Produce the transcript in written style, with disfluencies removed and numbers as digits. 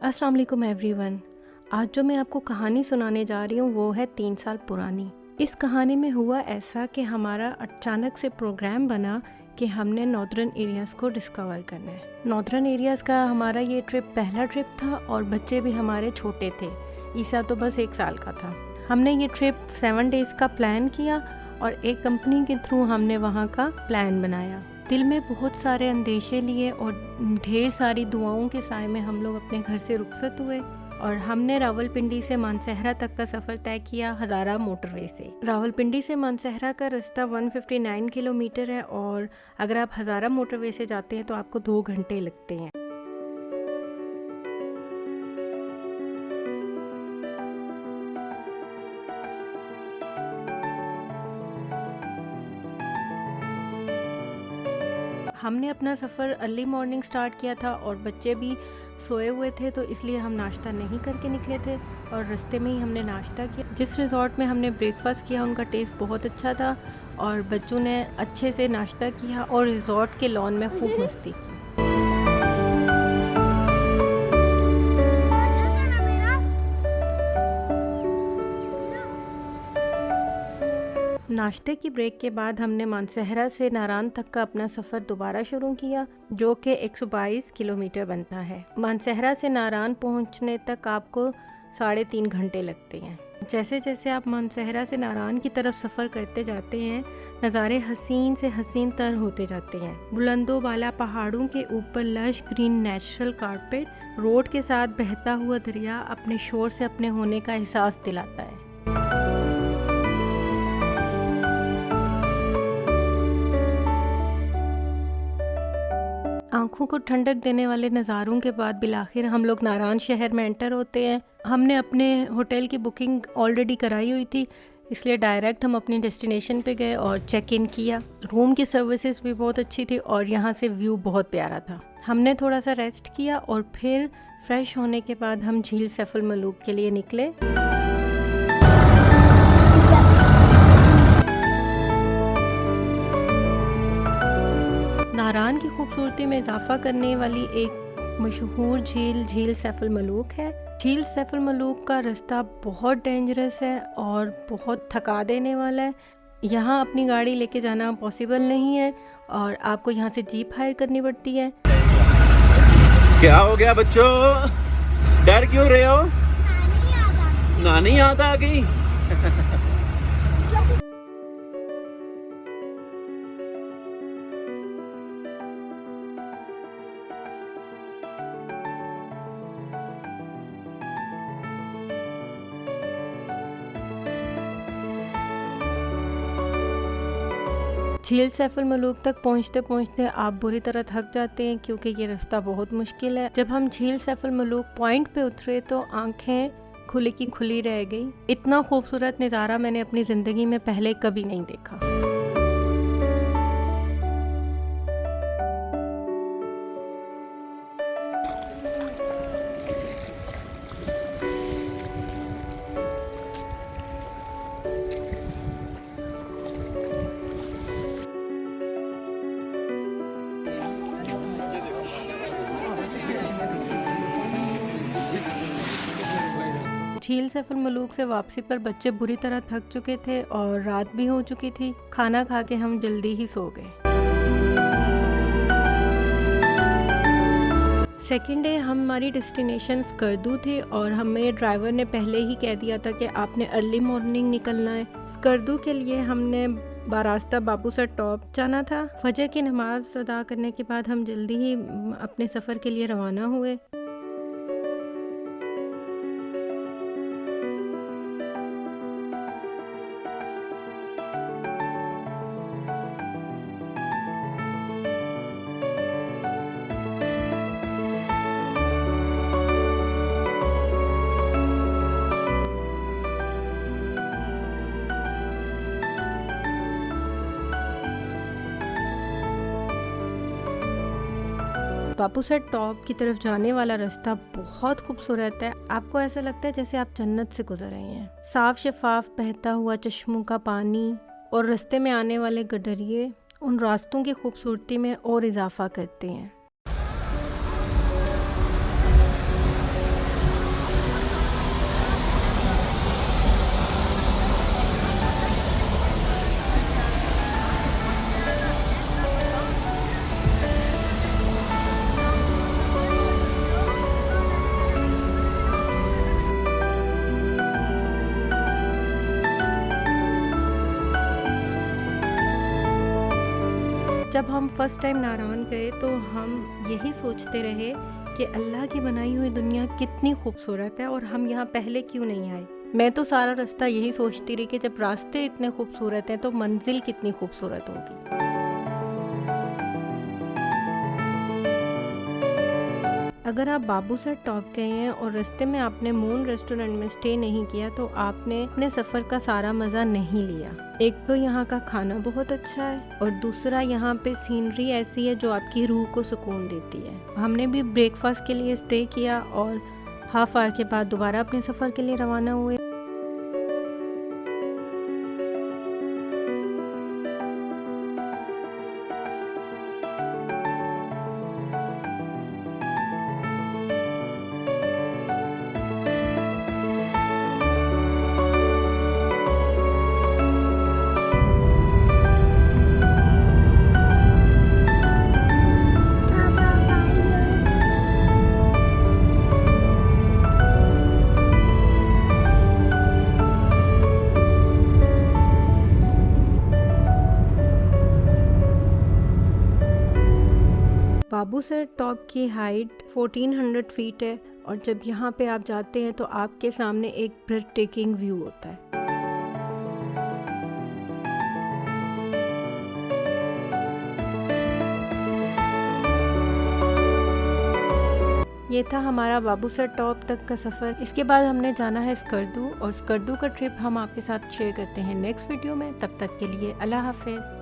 अस्सलाम वालेकुम एवरीवन। आज जो मैं आपको कहानी सुनाने जा रही हूँ वो है 3 साल पुरानी। इस कहानी में हुआ ऐसा कि हमारा अचानक से प्रोग्राम बना कि हमने नॉर्दर्न एरियाज़ को डिस्कवर करना है। नॉर्दर्न एरियाज़ का हमारा ये पहला ट्रिप था और बच्चे भी हमारे छोटे थे। ईसा तो बस 1 साल का था। हमने ये ट्रिप 7 डेज़ का प्लान किया और एक कंपनी के थ्रू हमने वहाँ का प्लान बनाया। दिल में बहुत सारे अंदेशे लिए और ढेर सारी दुआओं के साए में हम लोग अपने घर से रुखसत हुए और हमने रावलपिंडी से मानसहरा तक का सफ़र तय किया हज़ारा मोटरवे से। रावलपिंडी से मानसहरा का रास्ता 159 किलोमीटर है और अगर आप हज़ारा मोटरवे से जाते हैं तो आपको 2 घंटे लगते हैं। हमने अपना सफ़र अर्ली मॉर्निंग स्टार्ट किया था और बच्चे भी सोए हुए थे, तो इसलिए हम नाश्ता नहीं करके निकले थे और रास्ते में ही हमने नाश्ता किया। जिस रिज़ॉर्ट में हमने ब्रेकफास्ट किया उनका टेस्ट बहुत अच्छा था और बच्चों ने अच्छे से नाश्ता किया और रिज़ॉर्ट के लॉन में खूब मस्ती की। नाश्ते की ब्रेक के बाद हमने मानसहरा से नारान तक का अपना सफ़र दोबारा शुरू किया, जो कि 122 किलोमीटर बनता है। मानसहरा से नारान पहुंचने तक आपको 3.5 घंटे लगते हैं। जैसे जैसे आप मानसहरा से नारान की तरफ सफ़र करते जाते हैं, नज़ारे हसीन से हसीन तर होते जाते हैं। बुलंदो बाला पहाड़ों के ऊपर lush green natural carpet, road के साथ बहता हुआ दरिया अपने शोर से अपने होने का एहसास दिलाता है। आंखों को ठंडक देने वाले नज़ारों के बाद बिलाखिर हम लोग नारान शहर में एंटर होते हैं। हमने अपने होटल की बुकिंग ऑलरेडी कराई हुई थी, इसलिए डायरेक्ट हम अपनी डेस्टिनेशन पे गए और चेक इन किया। रूम की सर्विसेज भी बहुत अच्छी थी और यहाँ से व्यू बहुत प्यारा था। हमने थोड़ा सा रेस्ट किया और फिर फ्रेश होने के बाद हम झील सैफुल मलूक के लिए निकले। नारान की खूबसूरती में इजाफा करने वाली एक मशहूर झील सैफुल मलूक है। झील सैफुल मलूक का रास्ता बहुत डेंजरस है और बहुत थका देने वाला है। यहाँ अपनी गाड़ी लेके जाना पॉसिबल नहीं है और आपको यहाँ से जीप हायर करनी पड़ती है। क्या हो गया बच्चों, डर क्यों रहे हो? नानी याद आ गई। झील सैफुल मलूक तक पहुंचते पहुंचते आप बुरी तरह थक जाते हैं क्योंकि ये रास्ता बहुत मुश्किल है। जब हम झील सैफुल मलूक पॉइंट पे उतरे तो आंखें खुली की खुली रह गई। इतना खूबसूरत नज़ारा मैंने अपनी ज़िंदगी में पहले कभी नहीं देखा। झील सैफुल मलूक से वापसी पर बच्चे बुरी तरह थक चुके थे और रात भी हो चुकी थी। खाना खा के हम जल्दी ही सो गए। सेकेंड डे हमारी डेस्टिनेशन स्कर्दू थी और हमें ड्राइवर ने पहले ही कह दिया था कि आपने अर्ली मॉर्निंग निकलना है। स्कर्दू के लिए हमने बारास्ता बाबूसर टॉप जाना था। फजर की नमाज अदा करने के बाद हम जल्दी ही अपने सफ़र के लिए रवाना हुए। बाबूसर टॉप की तरफ जाने वाला रास्ता बहुत खूबसूरत है। आपको ऐसा लगता है जैसे आप जन्नत से गुजर रहे हैं। साफ शफाफ बहता हुआ चश्मों का पानी और रास्ते में आने वाले गडरिये उन रास्तों की खूबसूरती में और इजाफा करते हैं। जब हम फर्स्ट टाइम नारावन गए तो हम यही सोचते रहे कि अल्लाह की बनाई हुई दुनिया कितनी खूबसूरत है और हम यहाँ पहले क्यों नहीं आए। मैं तो सारा रास्ता यही सोचती रही कि जब रास्ते इतने खूबसूरत हैं तो मंजिल कितनी खूबसूरत होगी। अगर आप बाबूसर टॉप गए हैं और रास्ते में आपने मून रेस्टोरेंट में स्टे नहीं किया तो आपने अपने सफ़र का सारा मज़ा नहीं लिया। एक तो यहाँ का खाना बहुत अच्छा है और दूसरा यहाँ पे सीनरी ऐसी है जो आपकी रूह को सुकून देती है। हमने भी ब्रेकफास्ट के लिए स्टे किया और हाफ आवर के बाद दोबारा अपने सफ़र के लिए रवाना हुए। बाबूसर टॉप की हाइट 1400 फीट है और जब यहाँ पे आप जाते हैं तो आपके सामने एक ब्रेथ टेकिंग व्यू होता है। ये था हमारा बाबूसर टॉप तक का सफ़र। इसके बाद हमने जाना है स्कर्दू और स्कर्दू का ट्रिप हम आपके साथ शेयर करते हैं नेक्स्ट वीडियो में। तब तक के लिए अल्लाह हाफिज़।